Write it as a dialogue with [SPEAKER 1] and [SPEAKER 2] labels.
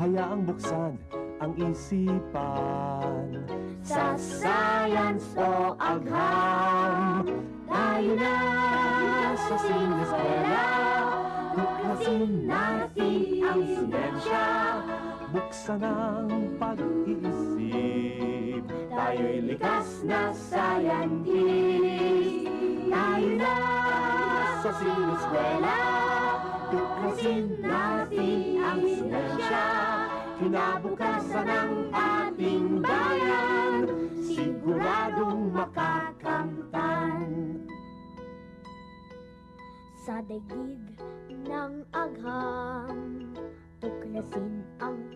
[SPEAKER 1] hayaang buksan ang isipan.
[SPEAKER 2] Sa science o agham, tayo na sa sineskwela. Tuklasin natin ang siyensya.
[SPEAKER 1] Buksan ang pag-iisip,
[SPEAKER 2] Tayo'y likas na scientist. Tayo na sa sineskwela. Tuklasin natin ang siyensya. Kinabukasan ng ating bayan, siguradong makakamtan.
[SPEAKER 3] Sa daigdig ng agham, tuklasin ang